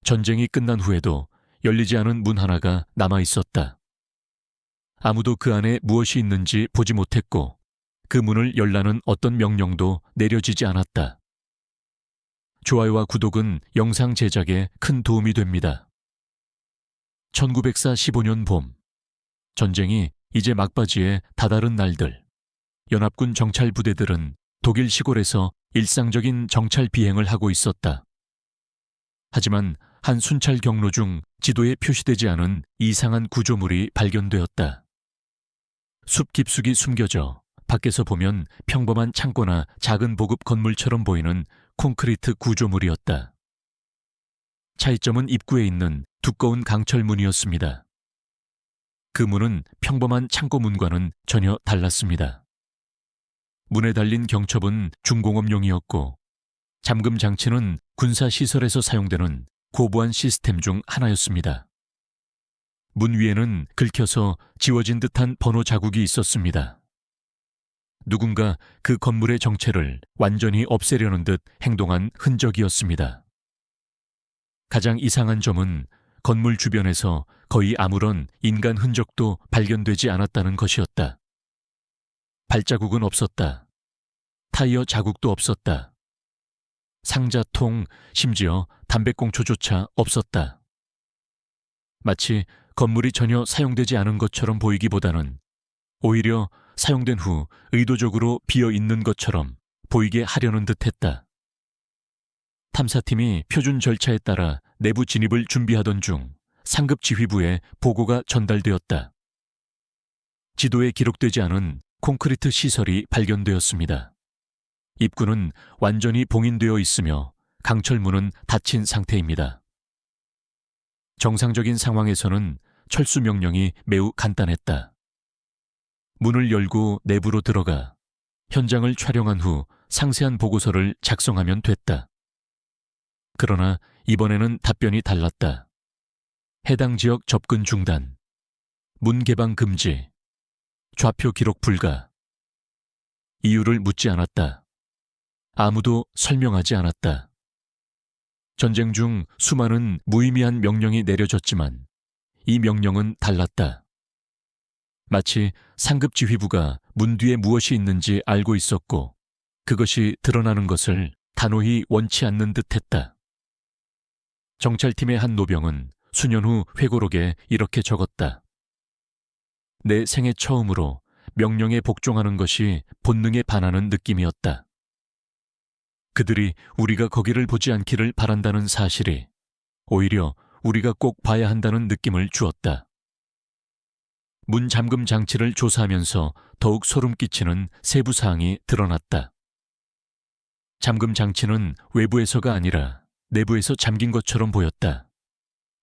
전쟁이 끝난 후에도 열리지 않은 문 하나가 남아 있었다. 아무도 그 안에 무엇이 있는지 보지 못했고 그 문을 열라는 어떤 명령도 내려지지 않았다. 좋아요와 구독은 영상 제작에 큰 도움이 됩니다. 1904 15년 봄, 전쟁이 이제 막바지에 다다른 날들, 연합군 정찰 부대들은 독일 시골에서 일상적인 정찰 비행을 하고 있었다. 하지만 한 순찰 경로 중 지도에 표시되지 않은 이상한 구조물이 발견되었다. 숲 깊숙이 숨겨져 밖에서 보면 평범한 창고나 작은 보급 건물처럼 보이는 콘크리트 구조물이었다. 차이점은 입구에 있는 두꺼운 강철문이었습니다. 그 문은 평범한 창고 문과는 전혀 달랐습니다. 문에 달린 경첩은 중공업용이었고 잠금 장치는 군사시설에서 사용되는 고부한 시스템 중 하나였습니다. 문 위에는 긁혀서 지워진 듯한 번호 자국이 있었습니다. 누군가 그 건물의 정체를 완전히 없애려는 듯 행동한 흔적이었습니다. 가장 이상한 점은 건물 주변에서 거의 아무런 인간 흔적도 발견되지 않았다는 것이었다. 발자국은 없었다. 타이어 자국도 없었다. 상자, 통, 심지어 담배꽁초조차 없었다. 마치 건물이 전혀 사용되지 않은 것처럼 보이기보다는 오히려 사용된 후 의도적으로 비어 있는 것처럼 보이게 하려는 듯했다. 탐사팀이 표준 절차에 따라 내부 진입을 준비하던 중 상급 지휘부에 보고가 전달되었다. 지도에 기록되지 않은 콘크리트 시설이 발견되었습니다. 입구는 완전히 봉인되어 있으며 강철문은 닫힌 상태입니다. 정상적인 상황에서는 철수 명령이 매우 간단했다. 문을 열고 내부로 들어가 현장을 촬영한 후 상세한 보고서를 작성하면 됐다. 그러나 이번에는 답변이 달랐다. 해당 지역 접근 중단, 문 개방 금지, 좌표 기록 불가. 이유를 묻지 않았다. 아무도 설명하지 않았다. 전쟁 중 수많은 무의미한 명령이 내려졌지만 이 명령은 달랐다. 마치 상급 지휘부가 문 뒤에 무엇이 있는지 알고 있었고 그것이 드러나는 것을 단호히 원치 않는 듯했다. 정찰팀의 한 노병은 수년 후 회고록에 이렇게 적었다. 내 생애 처음으로 명령에 복종하는 것이 본능에 반하는 느낌이었다. 그들이 우리가 거기를 보지 않기를 바란다는 사실이 오히려 우리가 꼭 봐야 한다는 느낌을 주었다. 문 잠금 장치를 조사하면서 더욱 소름 끼치는 세부 사항이 드러났다. 잠금 장치는 외부에서가 아니라 내부에서 잠긴 것처럼 보였다.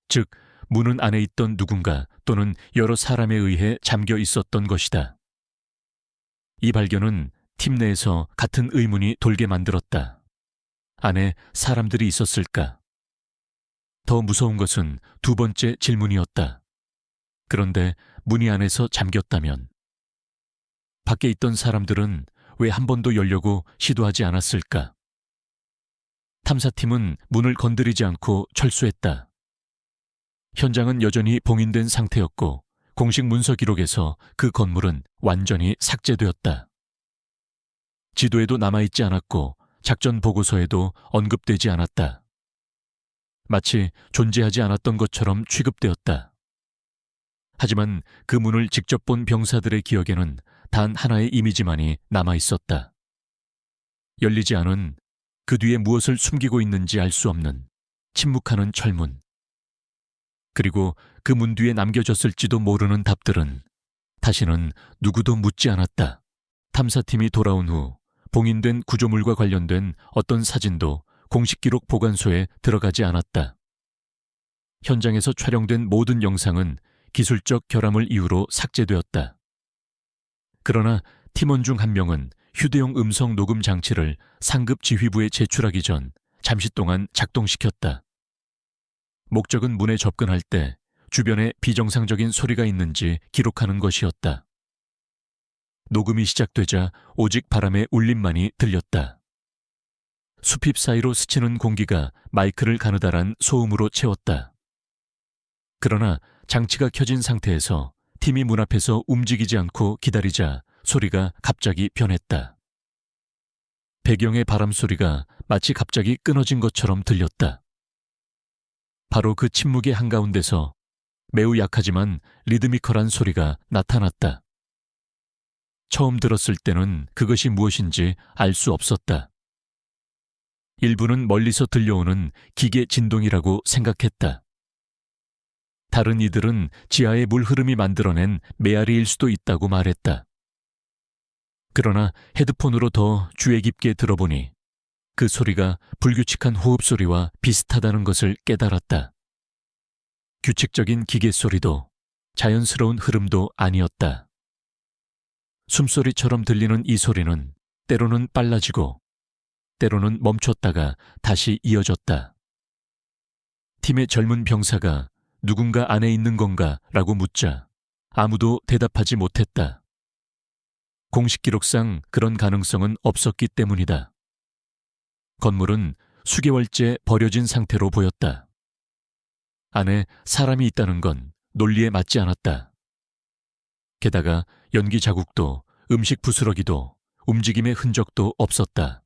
즉, 문은 안에 있던 누군가 또는 여러 사람에 의해 잠겨 있었던 것이다. 이 발견은 팀 내에서 같은 의문이 돌게 만들었다. 안에 사람들이 있었을까? 더 무서운 것은 두 번째 질문이었다. 그런데 문이 안에서 잠겼다면 밖에 있던 사람들은 왜 한 번도 열려고 시도하지 않았을까? 탐사팀은 문을 건드리지 않고 철수했다. 현장은 여전히 봉인된 상태였고 공식 문서 기록에서 그 건물은 완전히 삭제되었다. 지도에도 남아있지 않았고 작전 보고서에도 언급되지 않았다. 마치 존재하지 않았던 것처럼 취급되었다. 하지만 그 문을 직접 본 병사들의 기억에는 단 하나의 이미지만이 남아있었다. 열리지 않은, 그 뒤에 무엇을 숨기고 있는지 알 수 없는 침묵하는 철문. 그리고 그 문 뒤에 남겨졌을지도 모르는 답들은 다시는 누구도 묻지 않았다. 탐사팀이 돌아온 후 봉인된 구조물과 관련된 어떤 사진도 공식 기록 보관소에 들어가지 않았다. 현장에서 촬영된 모든 영상은 기술적 결함을 이유로 삭제되었다. 그러나 팀원 중 한 명은 휴대용 음성 녹음 장치를 상급 지휘부에 제출하기 전 잠시 동안 작동시켰다. 목적은 문에 접근할 때 주변에 비정상적인 소리가 있는지 기록하는 것이었다. 녹음이 시작되자 오직 바람의 울림만이 들렸다. 숲잎 사이로 스치는 공기가 마이크를 가느다란 소음으로 채웠다. 그러나 장치가 켜진 상태에서 팀이 문 앞에서 움직이지 않고 기다리자 소리가 갑자기 변했다. 배경의 바람 소리가 마치 갑자기 끊어진 것처럼 들렸다. 바로 그 침묵의 한가운데서 매우 약하지만 리드미컬한 소리가 나타났다. 처음 들었을 때는 그것이 무엇인지 알 수 없었다. 일부는 멀리서 들려오는 기계 진동이라고 생각했다. 다른 이들은 지하의 물 흐름이 만들어낸 메아리일 수도 있다고 말했다. 그러나 헤드폰으로 더 주의 깊게 들어보니 그 소리가 불규칙한 호흡 소리와 비슷하다는 것을 깨달았다. 규칙적인 기계 소리도 자연스러운 흐름도 아니었다. 숨소리처럼 들리는 이 소리는 때로는 빨라지고 때로는 멈췄다가 다시 이어졌다. 팀의 젊은 병사가 누군가 안에 있는 건가 라고 묻자 아무도 대답하지 못했다. 공식 기록상 그런 가능성은 없었기 때문이다. 건물은 수개월째 버려진 상태로 보였다. 안에 사람이 있다는 건 논리에 맞지 않았다. 게다가 연기 자국도 음식 부스러기도 움직임의 흔적도 없었다.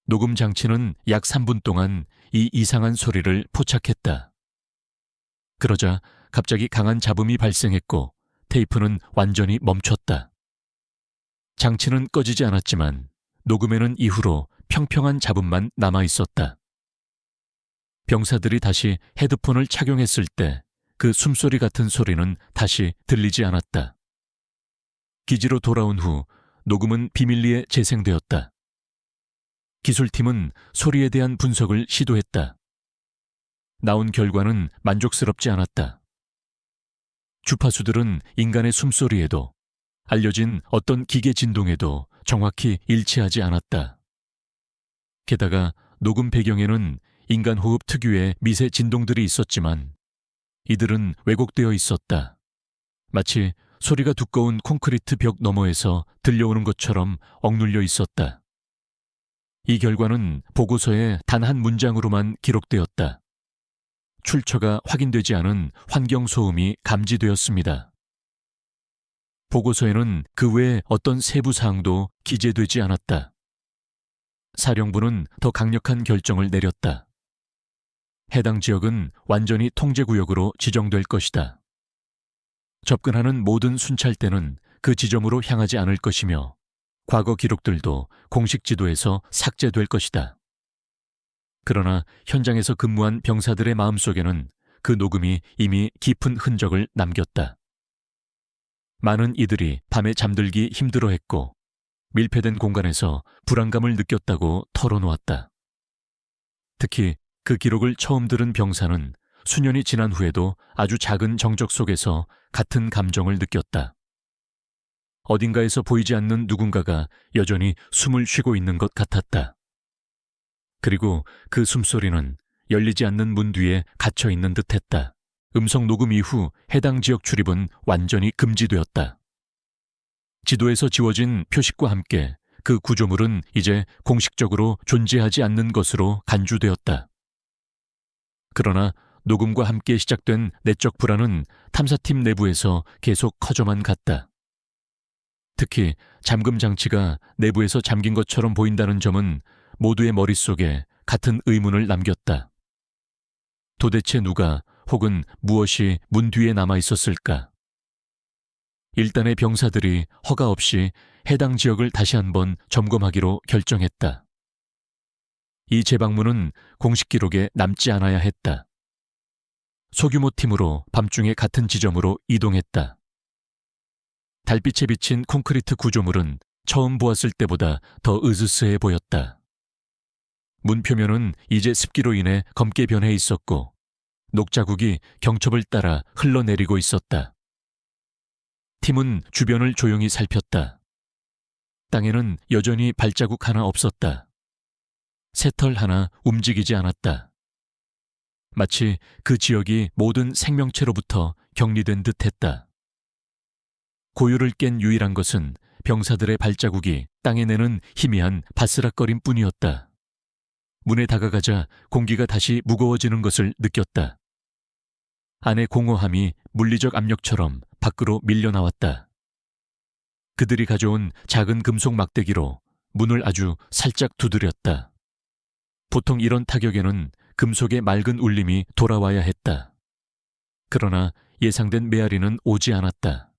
녹음 장치는 약 3분 동안 이 이상한 소리를 포착했다. 그러자 갑자기 강한 잡음이 발생했고 테이프는 완전히 멈췄다. 장치는 꺼지지 않았지만 녹음에는 이후로 평평한 잡음만 남아 있었다. 병사들이 다시 헤드폰을 착용했을 때 그 숨소리 같은 소리는 다시 들리지 않았다. 기지로 돌아온 후 녹음은 비밀리에 재생되었다. 기술팀은 소리에 대한 분석을 시도했다. 나온 결과는 만족스럽지 않았다. 주파수들은 인간의 숨소리에도 알려진 어떤 기계 진동에도 정확히 일치하지 않았다. 게다가 녹음 배경에는 인간 호흡 특유의 미세 진동들이 있었지만 이들은 왜곡되어 있었다. 마치 소리가 두꺼운 콘크리트 벽 너머에서 들려오는 것처럼 억눌려 있었다. 이 결과는 보고서에 단 한 문장으로만 기록되었다. 출처가 확인되지 않은 환경 소음이 감지되었습니다. 보고서에는 그 외에 어떤 세부 사항도 기재되지 않았다. 사령부는 더 강력한 결정을 내렸다. 해당 지역은 완전히 통제구역으로 지정될 것이다. 접근하는 모든 순찰대는 그 지점으로 향하지 않을 것이며 과거 기록들도 공식 지도에서 삭제될 것이다. 그러나 현장에서 근무한 병사들의 마음속에는 그 녹음이 이미 깊은 흔적을 남겼다. 많은 이들이 밤에 잠들기 힘들어했고 밀폐된 공간에서 불안감을 느꼈다고 털어놓았다. 특히 그 기록을 처음 들은 병사는 수년이 지난 후에도 아주 작은 정적 속에서 같은 감정을 느꼈다. 어딘가에서 보이지 않는 누군가가 여전히 숨을 쉬고 있는 것 같았다. 그리고 그 숨소리는 열리지 않는 문 뒤에 갇혀 있는 듯했다. 음성 녹음 이후 해당 지역 출입은 완전히 금지되었다. 지도에서 지워진 표식과 함께 그 구조물은 이제 공식적으로 존재하지 않는 것으로 간주되었다. 그러나 녹음과 함께 시작된 내적 불안은 탐사팀 내부에서 계속 커져만 갔다. 특히 잠금 장치가 내부에서 잠긴 것처럼 보인다는 점은 모두의 머릿속에 같은 의문을 남겼다. 도대체 누가 혹은 무엇이 문 뒤에 남아 있었을까? 일단의 병사들이 허가 없이 해당 지역을 다시 한번 점검하기로 결정했다. 이 재방문은 공식 기록에 남지 않아야 했다. 소규모 팀으로 밤중에 같은 지점으로 이동했다. 달빛에 비친 콘크리트 구조물은 처음 보았을 때보다 더 으스스해 보였다. 문 표면은 이제 습기로 인해 검게 변해 있었고 녹자국이 경첩을 따라 흘러내리고 있었다. 팀은 주변을 조용히 살폈다. 땅에는 여전히 발자국 하나 없었다. 새털 하나 움직이지 않았다. 마치 그 지역이 모든 생명체로부터 격리된 듯했다. 고요를 깬 유일한 것은 병사들의 발자국이 땅에 내는 희미한 바스락거림 뿐이었다. 문에 다가가자 공기가 다시 무거워지는 것을 느꼈다. 안의 공허함이 물리적 압력처럼 밖으로 밀려나왔다. 그들이 가져온 작은 금속 막대기로 문을 아주 살짝 두드렸다. 보통 이런 타격에는 금속의 맑은 울림이 돌아와야 했다. 그러나 예상된 메아리는 오지 않았다.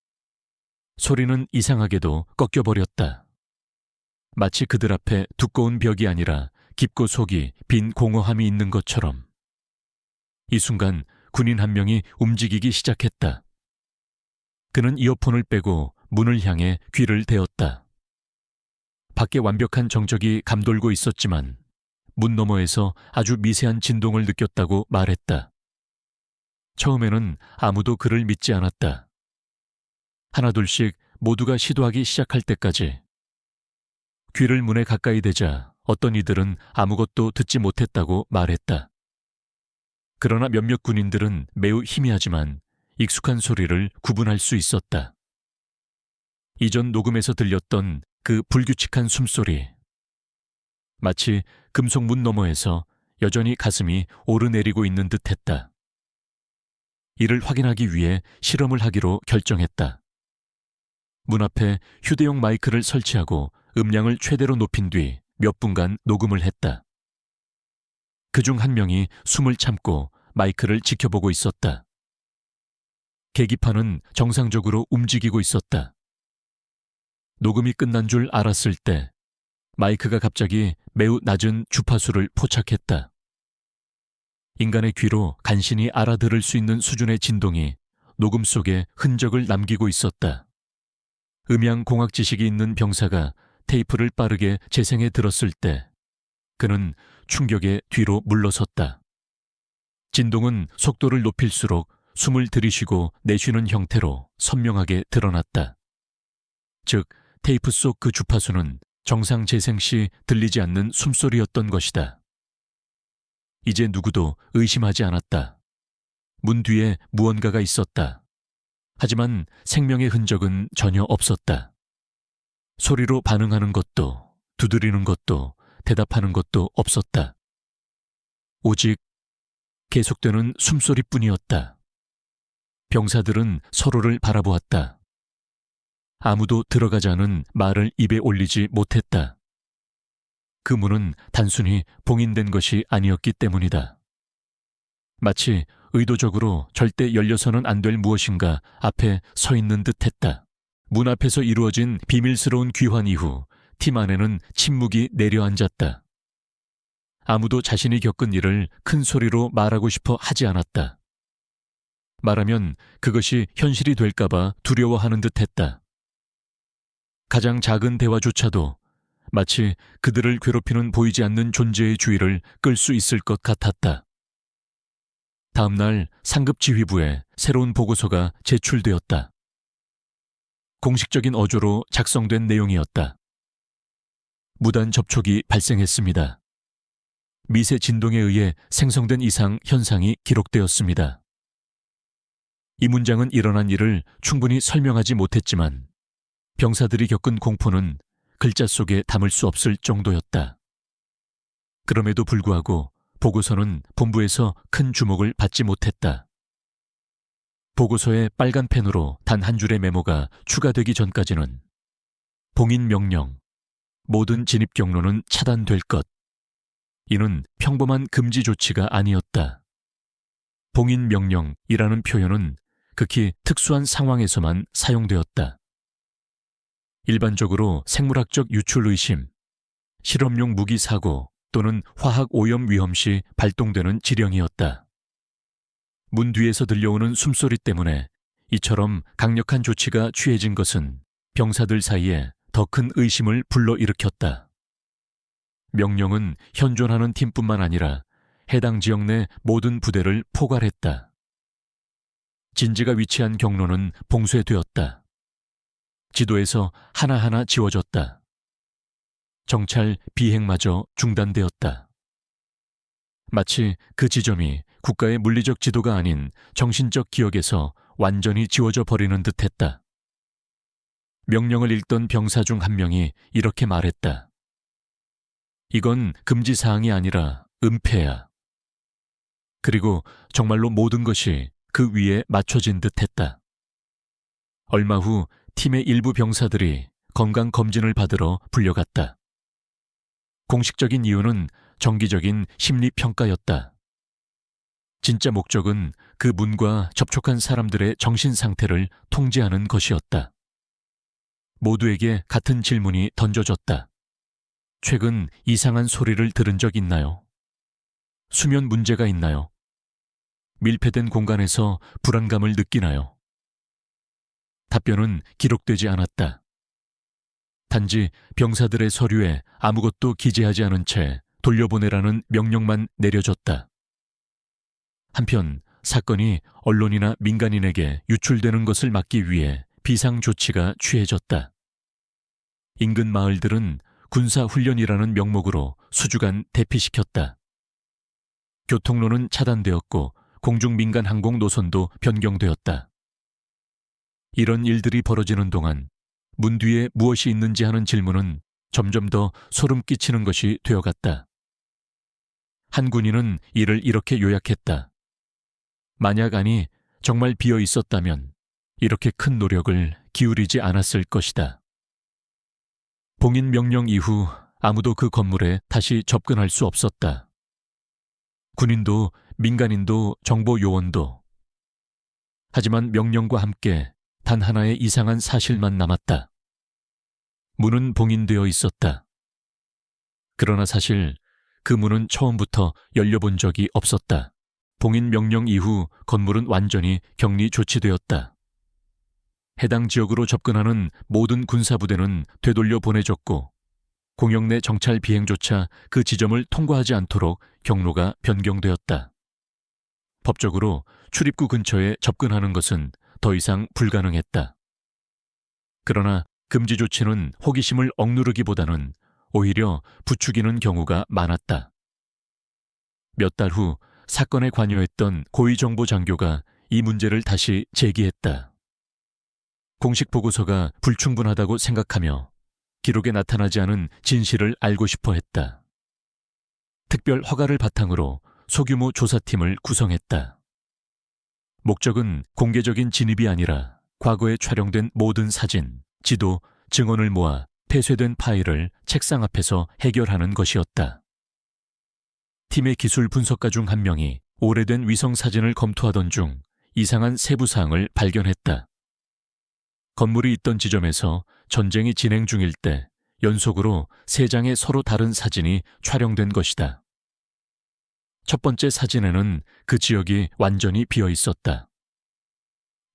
소리는 이상하게도 꺾여버렸다. 마치 그들 앞에 두꺼운 벽이 아니라 깊고 속이 빈 공허함이 있는 것처럼. 이 순간 군인 한 명이 움직이기 시작했다. 그는 이어폰을 빼고 문을 향해 귀를 대었다. 밖에 완벽한 정적이 감돌고 있었지만 문 너머에서 아주 미세한 진동을 느꼈다고 말했다. 처음에는 아무도 그를 믿지 않았다. 하나둘씩 모두가 시도하기 시작할 때까지. 귀를 문에 가까이 대자 어떤 이들은 아무것도 듣지 못했다고 말했다. 그러나 몇몇 군인들은 매우 희미하지만 익숙한 소리를 구분할 수 있었다. 이전 녹음에서 들렸던 그 불규칙한 숨소리. 마치 금속 문 너머에서 여전히 가슴이 오르내리고 있는 듯했다. 이를 확인하기 위해 실험을 하기로 결정했다. 문 앞에 휴대용 마이크를 설치하고 음량을 최대로 높인 뒤 몇 분간 녹음을 했다. 그중 한 명이 숨을 참고 마이크를 지켜보고 있었다. 계기판은 정상적으로 움직이고 있었다. 녹음이 끝난 줄 알았을 때 마이크가 갑자기 매우 낮은 주파수를 포착했다. 인간의 귀로 간신히 알아들을 수 있는 수준의 진동이 녹음 속에 흔적을 남기고 있었다. 음향공학 지식이 있는 병사가 테이프를 빠르게 재생해 들었을 때 그는 충격에 뒤로 물러섰다. 진동은 속도를 높일수록 숨을 들이쉬고 내쉬는 형태로 선명하게 드러났다. 즉, 테이프 속 그 주파수는 정상 재생 시 들리지 않는 숨소리였던 것이다. 이제 누구도 의심하지 않았다. 문 뒤에 무언가가 있었다. 하지만 생명의 흔적은 전혀 없었다. 소리로 반응하는 것도, 두드리는 것도, 대답하는 것도 없었다. 오직 계속되는 숨소리뿐이었다. 병사들은 서로를 바라보았다. 아무도 들어가자는 말을 입에 올리지 못했다. 그 문은 단순히 봉인된 것이 아니었기 때문이다. 마치 의도적으로 절대 열려서는 안 될 무엇인가 앞에 서 있는 듯했다. 문 앞에서 이루어진 비밀스러운 귀환 이후 팀 안에는 침묵이 내려앉았다. 아무도 자신이 겪은 일을 큰 소리로 말하고 싶어 하지 않았다. 말하면 그것이 현실이 될까봐 두려워하는 듯했다. 가장 작은 대화조차도 마치 그들을 괴롭히는 보이지 않는 존재의 주의를 끌 수 있을 것 같았다. 다음 날 상급 지휘부에 새로운 보고서가 제출되었다. 공식적인 어조로 작성된 내용이었다. 무단 접촉이 발생했습니다. 미세 진동에 의해 생성된 이상 현상이 기록되었습니다. 이 문장은 일어난 일을 충분히 설명하지 못했지만 병사들이 겪은 공포는 글자 속에 담을 수 없을 정도였다. 그럼에도 불구하고 보고서는 본부에서 큰 주목을 받지 못했다. 보고서에 빨간 펜으로 단 한 줄의 메모가 추가되기 전까지는 봉인 명령, 모든 진입 경로는 차단될 것. 이는 평범한 금지 조치가 아니었다. 봉인 명령이라는 표현은 극히 특수한 상황에서만 사용되었다. 일반적으로 생물학적 유출 의심, 실험용 무기 사고 또는 화학 오염 위험 시 발동되는 지령이었다. 문 뒤에서 들려오는 숨소리 때문에 이처럼 강력한 조치가 취해진 것은 병사들 사이에 더 큰 의심을 불러일으켰다. 명령은 현존하는 팀뿐만 아니라 해당 지역 내 모든 부대를 포괄했다. 진지가 위치한 경로는 봉쇄되었다. 지도에서 하나하나 지워졌다. 정찰 비행마저 중단되었다. 마치 그 지점이 국가의 물리적 지도가 아닌 정신적 기억에서 완전히 지워져 버리는 듯했다. 명령을 읽던 병사 중 한 명이 이렇게 말했다. 이건 금지 사항이 아니라 은폐야. 그리고 정말로 모든 것이 그 위에 맞춰진 듯 했다. 얼마 후 팀의 일부 병사들이 건강검진을 받으러 불려갔다. 공식적인 이유는 정기적인 심리평가였다. 진짜 목적은 그 문과 접촉한 사람들의 정신 상태를 통제하는 것이었다. 모두에게 같은 질문이 던져졌다. 최근 이상한 소리를 들은 적 있나요? 수면 문제가 있나요? 밀폐된 공간에서 불안감을 느끼나요? 답변은 기록되지 않았다. 단지 병사들의 서류에 아무것도 기재하지 않은 채 돌려보내라는 명령만 내려졌다. 한편 사건이 언론이나 민간인에게 유출되는 것을 막기 위해 비상조치가 취해졌다. 인근 마을들은 군사훈련이라는 명목으로 수주간 대피시켰다. 교통로는 차단되었고 공중민간 항공 노선도 변경되었다. 이런 일들이 벌어지는 동안 문 뒤에 무엇이 있는지 하는 질문은 점점 더 소름 끼치는 것이 되어갔다. 한 군인은 이를 이렇게 요약했다. 만약 안이 정말 비어 있었다면 이렇게 큰 노력을 기울이지 않았을 것이다. 봉인 명령 이후 아무도 그 건물에 다시 접근할 수 없었다. 군인도 민간인도 정보 요원도. 하지만 명령과 함께 단 하나의 이상한 사실만 남았다. 문은 봉인되어 있었다. 그러나 사실 그 문은 처음부터 열려본 적이 없었다. 봉인 명령 이후 건물은 완전히 격리 조치되었다. 해당 지역으로 접근하는 모든 군사부대는 되돌려 보내졌고 공영 내 정찰 비행조차 그 지점을 통과하지 않도록 경로가 변경되었다. 법적으로 출입구 근처에 접근하는 것은 더 이상 불가능했다. 그러나 금지 조치는 호기심을 억누르기보다는 오히려 부추기는 경우가 많았다. 몇 달 후 사건에 관여했던 고위정보 장교가 이 문제를 다시 제기했다. 공식 보고서가 불충분하다고 생각하며 기록에 나타나지 않은 진실을 알고 싶어 했다. 특별 허가를 바탕으로 소규모 조사팀을 구성했다. 목적은 공개적인 진입이 아니라 과거에 촬영된 모든 사진, 지도, 증언을 모아 폐쇄된 파일을 책상 앞에서 해결하는 것이었다. 팀의 기술 분석가 중 한 명이 오래된 위성 사진을 검토하던 중 이상한 세부 사항을 발견했다. 건물이 있던 지점에서 전쟁이 진행 중일 때 연속으로 3장의 서로 다른 사진이 촬영된 것이다. 첫 번째 사진에는 그 지역이 완전히 비어 있었다.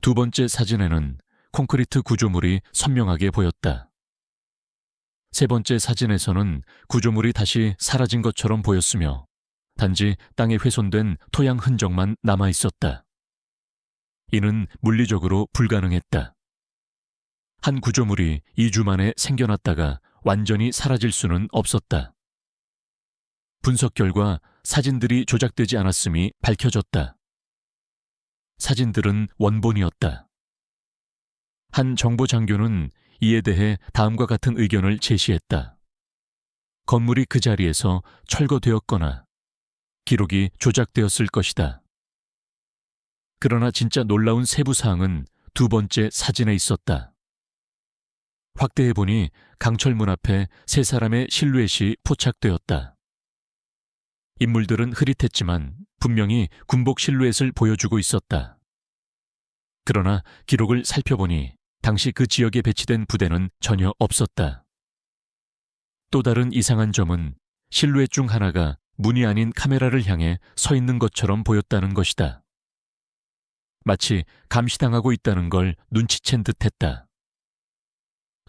두 번째 사진에는 콘크리트 구조물이 선명하게 보였다. 세 번째 사진에서는 구조물이 다시 사라진 것처럼 보였으며 단지 땅에 훼손된 토양 흔적만 남아 있었다. 이는 물리적으로 불가능했다. 한 구조물이 2주 만에 생겨났다가 완전히 사라질 수는 없었다. 분석 결과 사진들이 조작되지 않았음이 밝혀졌다. 사진들은 원본이었다. 한 정보 장교는 이에 대해 다음과 같은 의견을 제시했다. 건물이 그 자리에서 철거되었거나 기록이 조작되었을 것이다. 그러나 진짜 놀라운 세부사항은 두 번째 사진에 있었다. 확대해보니 강철문 앞에 3사람의 실루엣이 포착되었다. 인물들은 흐릿했지만 분명히 군복 실루엣을 보여주고 있었다. 그러나 기록을 살펴보니 당시 그 지역에 배치된 부대는 전혀 없었다. 또 다른 이상한 점은 실루엣 중 하나가 문이 아닌 카메라를 향해 서 있는 것처럼 보였다는 것이다. 마치 감시당하고 있다는 걸 눈치챈 듯했다.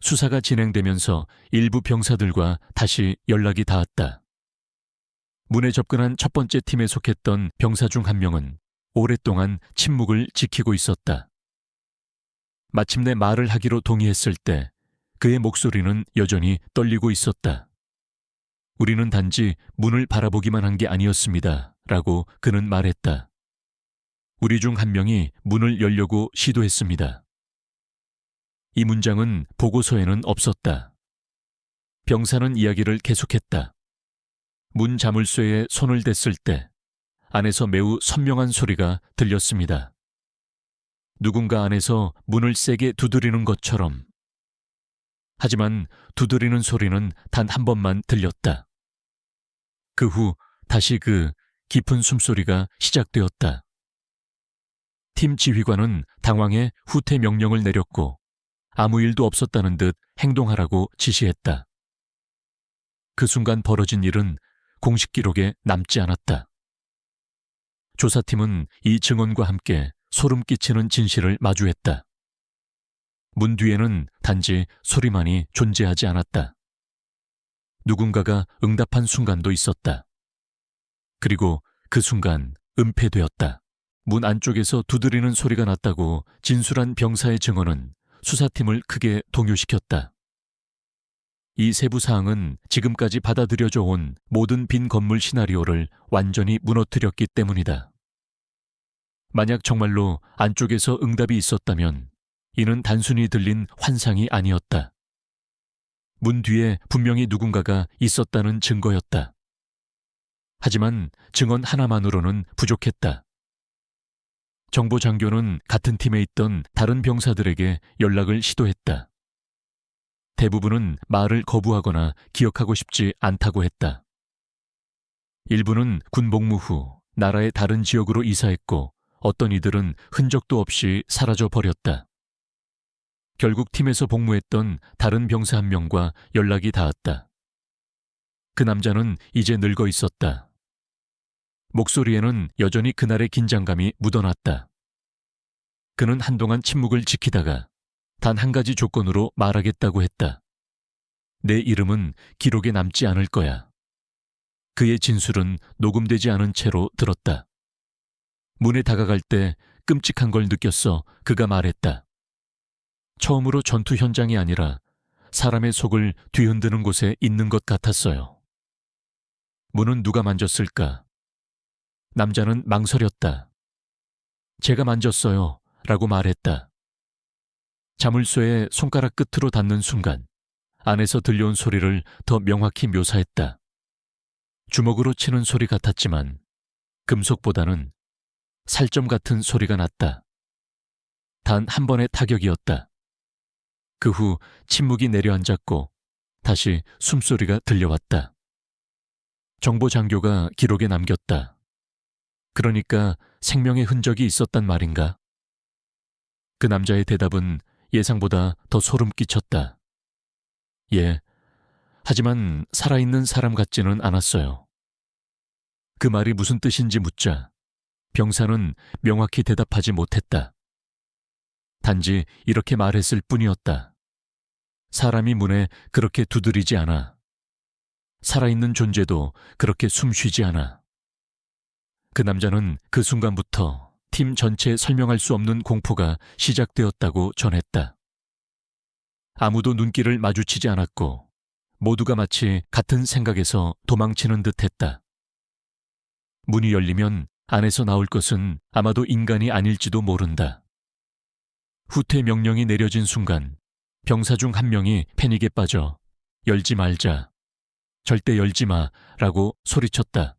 수사가 진행되면서 일부 병사들과 다시 연락이 닿았다. 문에 접근한 첫 번째 팀에 속했던 병사 중 한 명은 오랫동안 침묵을 지키고 있었다. 마침내 말을 하기로 동의했을 때 그의 목소리는 여전히 떨리고 있었다. 우리는 단지 문을 바라보기만 한 게 아니었습니다. 라고 그는 말했다. 우리 중 한 명이 문을 열려고 시도했습니다. 이 문장은 보고서에는 없었다. 병사는 이야기를 계속했다. 문 자물쇠에 손을 댔을 때 안에서 매우 선명한 소리가 들렸습니다. 누군가 안에서 문을 세게 두드리는 것처럼. 하지만 두드리는 소리는 단 한 번만 들렸다. 그 후 다시 그 깊은 숨소리가 시작되었다. 팀 지휘관은 당황해 후퇴 명령을 내렸고 아무 일도 없었다는 듯 행동하라고 지시했다. 그 순간 벌어진 일은 공식 기록에 남지 않았다. 조사팀은 이 증언과 함께 소름 끼치는 진실을 마주했다. 문 뒤에는 단지 소리만이 존재하지 않았다. 누군가가 응답한 순간도 있었다. 그리고 그 순간 은폐되었다. 문 안쪽에서 두드리는 소리가 났다고 진술한 병사의 증언은 수사팀을 크게 동요시켰다. 이 세부 사항은 지금까지 받아들여져 온 모든 빈 건물 시나리오를 완전히 무너뜨렸기 때문이다. 만약 정말로 안쪽에서 응답이 있었다면 이는 단순히 들린 환상이 아니었다. 문 뒤에 분명히 누군가가 있었다는 증거였다. 하지만 증언 하나만으로는 부족했다. 정보 장교는 같은 팀에 있던 다른 병사들에게 연락을 시도했다. 대부분은 말을 거부하거나 기억하고 싶지 않다고 했다. 일부는 군 복무 후 나라의 다른 지역으로 이사했고 어떤 이들은 흔적도 없이 사라져 버렸다. 결국 팀에서 복무했던 다른 병사 한 명과 연락이 닿았다. 그 남자는 이제 늙어 있었다. 목소리에는 여전히 그날의 긴장감이 묻어났다. 그는 한동안 침묵을 지키다가 단 한 가지 조건으로 말하겠다고 했다. 내 이름은 기록에 남지 않을 거야. 그의 진술은 녹음되지 않은 채로 들었다. 문에 다가갈 때 끔찍한 걸 느꼈어 그가 말했다. 처음으로 전투 현장이 아니라 사람의 속을 뒤흔드는 곳에 있는 것 같았어요. 문은 누가 만졌을까? 남자는 망설였다. 제가 만졌어요. 라고 말했다. 자물쇠에 손가락 끝으로 닿는 순간 안에서 들려온 소리를 더 명확히 묘사했다. 주먹으로 치는 소리 같았지만 금속보다는 살점 같은 소리가 났다. 단 한 번의 타격이었다. 그 후 침묵이 내려앉았고 다시 숨소리가 들려왔다. 정보 장교가 기록에 남겼다. 그러니까 생명의 흔적이 있었단 말인가? 그 남자의 대답은 예상보다 더 소름 끼쳤다. 예, 하지만 살아있는 사람 같지는 않았어요. 그 말이 무슨 뜻인지 묻자 병사는 명확히 대답하지 못했다. 단지 이렇게 말했을 뿐이었다. 사람이 문에 그렇게 두드리지 않아. 살아있는 존재도 그렇게 숨쉬지 않아. 그 남자는 그 순간부터 팀 전체에 설명할 수 없는 공포가 시작되었다고 전했다. 아무도 눈길을 마주치지 않았고 모두가 마치 같은 생각에서 도망치는 듯했다. 문이 열리면 안에서 나올 것은 아마도 인간이 아닐지도 모른다. 후퇴 명령이 내려진 순간 병사 중 한 명이 패닉에 빠져 열지 말자, 절대 열지 마라고 소리쳤다.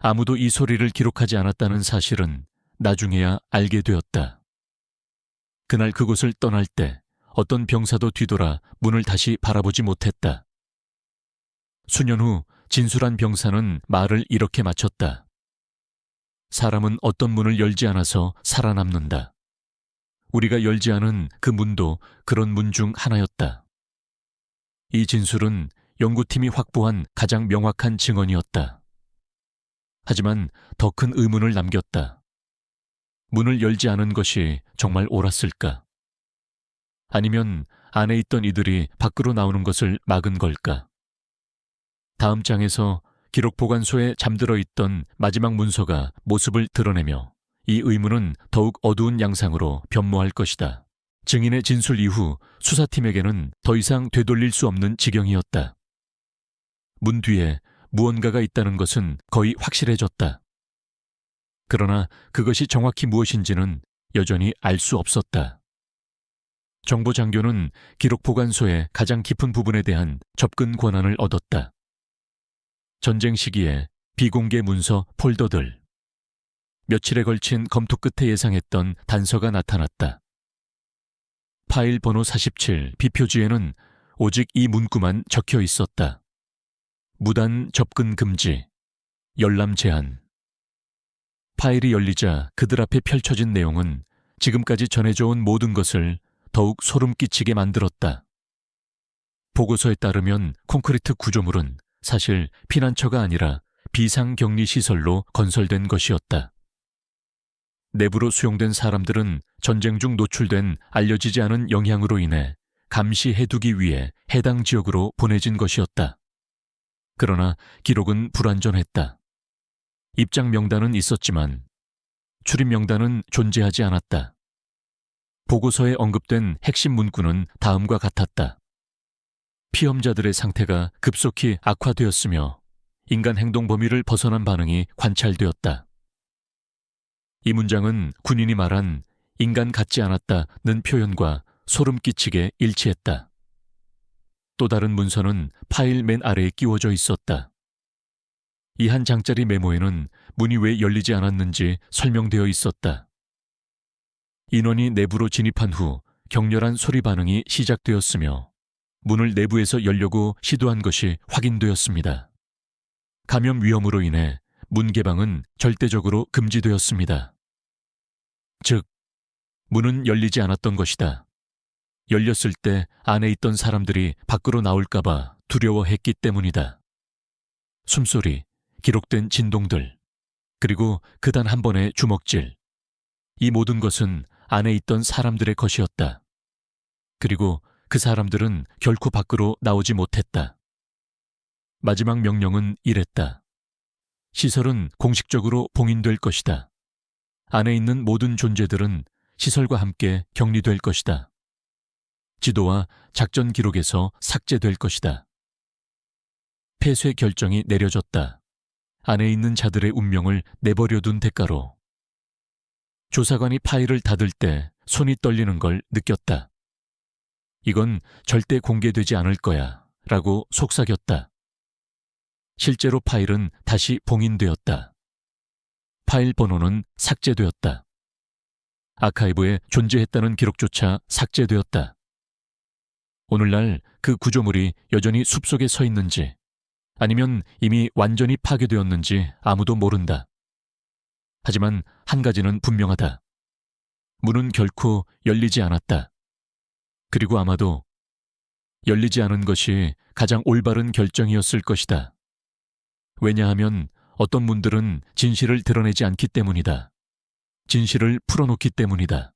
아무도 이 소리를 기록하지 않았다는 사실은 나중에야 알게 되었다. 그날 그곳을 떠날 때 어떤 병사도 뒤돌아 문을 다시 바라보지 못했다. 수년 후 진술한 병사는 말을 이렇게 마쳤다. 사람은 어떤 문을 열지 않아서 살아남는다. 우리가 열지 않은 그 문도 그런 문 중 하나였다. 이 진술은 연구팀이 확보한 가장 명확한 증언이었다. 하지만 더 큰 의문을 남겼다. 문을 열지 않은 것이 정말 옳았을까? 아니면 안에 있던 이들이 밖으로 나오는 것을 막은 걸까? 다음 장에서 기록 보관소에 잠들어 있던 마지막 문서가 모습을 드러내며 이 의문은 더욱 어두운 양상으로 변모할 것이다. 증인의 진술 이후 수사팀에게는 더 이상 되돌릴 수 없는 지경이었다. 문 뒤에 무언가가 있다는 것은 거의 확실해졌다. 그러나 그것이 정확히 무엇인지는 여전히 알 수 없었다. 정보 장교는 기록 보관소의 가장 깊은 부분에 대한 접근 권한을 얻었다. 전쟁 시기에 비공개 문서 폴더들. 며칠에 걸친 검토 끝에 예상했던 단서가 나타났다. 파일 번호 47 비표지에는 오직 이 문구만 적혀 있었다. 무단 접근 금지, 열람 제한. 파일이 열리자 그들 앞에 펼쳐진 내용은 지금까지 전해져온 모든 것을 더욱 소름 끼치게 만들었다. 보고서에 따르면 콘크리트 구조물은 사실 피난처가 아니라 비상격리시설로 건설된 것이었다. 내부로 수용된 사람들은 전쟁 중 노출된 알려지지 않은 영향으로 인해 감시해두기 위해 해당 지역으로 보내진 것이었다. 그러나 기록은 불완전했다. 입장 명단은 있었지만 출입 명단은 존재하지 않았다. 보고서에 언급된 핵심 문구는 다음과 같았다. 피험자들의 상태가 급속히 악화되었으며 인간 행동 범위를 벗어난 반응이 관찰되었다. 이 문장은 군인이 말한 인간 같지 않았다는 표현과 소름 끼치게 일치했다. 또 다른 문서는 파일 맨 아래에 끼워져 있었다. 이 한 장짜리 메모에는 문이 왜 열리지 않았는지 설명되어 있었다. 인원이 내부로 진입한 후 격렬한 소리 반응이 시작되었으며 문을 내부에서 열려고 시도한 것이 확인되었습니다. 감염 위험으로 인해 문 개방은 절대적으로 금지되었습니다. 즉, 문은 열리지 않았던 것이다. 열렸을 때 안에 있던 사람들이 밖으로 나올까봐 두려워했기 때문이다. 숨소리, 기록된 진동들, 그리고 그 단 한 번의 주먹질. 이 모든 것은 안에 있던 사람들의 것이었다. 그리고 그 사람들은 결코 밖으로 나오지 못했다. 마지막 명령은 이랬다. 시설은 공식적으로 봉인될 것이다. 안에 있는 모든 존재들은 시설과 함께 격리될 것이다. 지도와 작전 기록에서 삭제될 것이다. 폐쇄 결정이 내려졌다. 안에 있는 자들의 운명을 내버려둔 대가로. 조사관이 파일을 닫을 때 손이 떨리는 걸 느꼈다. 이건 절대 공개되지 않을 거야 라고 속삭였다. 실제로 파일은 다시 봉인되었다. 파일 번호는 삭제되었다. 아카이브에 존재했다는 기록조차 삭제되었다. 오늘날 그 구조물이 여전히 숲속에 서 있는지 아니면 이미 완전히 파괴되었는지 아무도 모른다. 하지만 한 가지는 분명하다. 문은 결코 열리지 않았다. 그리고 아마도 열리지 않은 것이 가장 올바른 결정이었을 것이다. 왜냐하면 어떤 문들은 진실을 드러내지 않기 때문이다. 진실을 풀어놓기 때문이다.